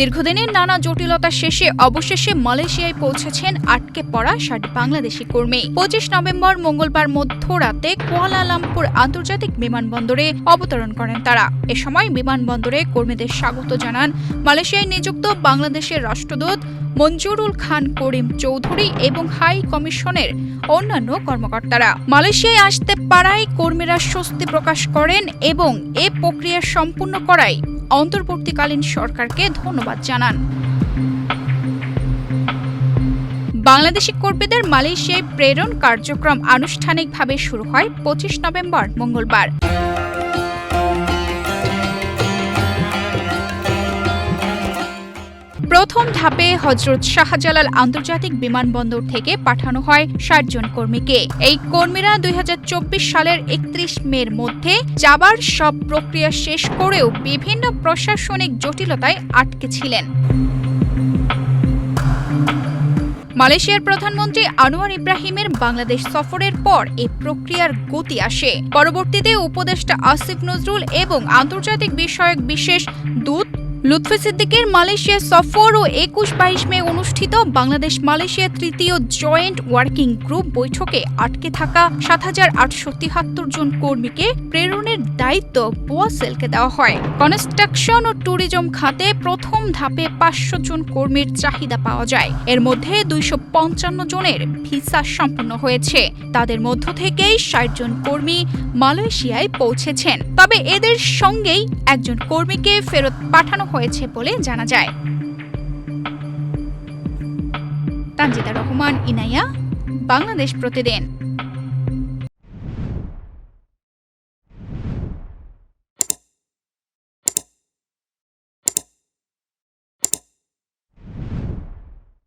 দীর্ঘদিনের নানা জটিলতা শেষে অবশেষে মালয়েশিয়ায় পৌঁছেছেন আটকে পড়া ৬০ বাংলাদেশি কর্মী। ২৫ নভেম্বর মঙ্গলবার মধ্যরাতে কুয়ালালামপুর আন্তর্জাতিক বিমানবন্দরে অবতরণ করেন তারা। এ সময় বিমানবন্দরে কর্মীদের স্বাগত জানান মালয়েশিয়ায় নিযুক্ত বাংলাদেশের রাষ্ট্রদূত মঞ্জুরুল খান করিম চৌধুরী এবং হাই কমিশনের অন্যান্য কর্মকর্তারা। মালয়েশিয়ায় আসতে পারায় কর্মীরা স্বস্তি প্রকাশ করেন এবং এ প্রক্রিয়া সম্পূর্ণ করায় অন্তর্বর্তীকালীন সরকারকে ধন্যবাদ জানান। বাংলাদেশি কর্মীদের মালয়েশিয়ায় প্রেরণ কার্যক্রম আনুষ্ঠানিকভাবে শুরু হয় ২৫ নভেম্বর মঙ্গলবার। প্রথম ধাপে হযরত শাহজালাল আন্তর্জাতিক বিমানবন্দর থেকে পাঠানো হয় ৬০ জন কর্মীকে। এই কর্মীরা ২০২৪ সালের ৩১ মের মধ্যে যাবার সব প্রক্রিয়া শেষ করেও বিভিন্ন প্রশাসনিক জটিলতায় আটকে ছিলেন। মালয়েশিয়ার প্রধানমন্ত্রী আনোয়ার ইব্রাহিমের বাংলাদেশ সফরের পর এই প্রক্রিয়ার গতি আসে। পরবর্তীতে উপদেষ্টা আসিফ নজরুল এবং আন্তর্জাতিক বিষয়ক বিশেষ দূত লুৎফি সিদ্দিকের মালয়েশিয়া সফর ও ২১-২২ মে অনুষ্ঠিত বাংলাদেশ মালয়েশিয়া তৃতীয় জয়েন্ট ওয়ার্কিং গ্রুপ বৈঠকে আটকে থাকা ৭,৮৭৩ জন কর্মীকে প্রেরণের দায়িত্ব বোয়াসেলকে দেওয়া হয়। কনস্ট্রাকশন ও ট্যুরিজম খাতে প্রথম ধাপে ৫০০ জন কর্মীর চাহিদা পাওয়া যায়। এর মধ্যে ২৫৫ জনের ভিসা সম্পন্ন হয়েছে। তাদের মধ্য থেকেই ৬০ জন কর্মী মালয়েশিয়ায় পৌঁছেছেন। তবে এদের সঙ্গেই একজন কর্মীকে ফেরত পাঠানো হয়েছে বলে জানা যায়। তানজিদা রহমান, ইনায়া, বাংলাদেশ প্রতিদিন।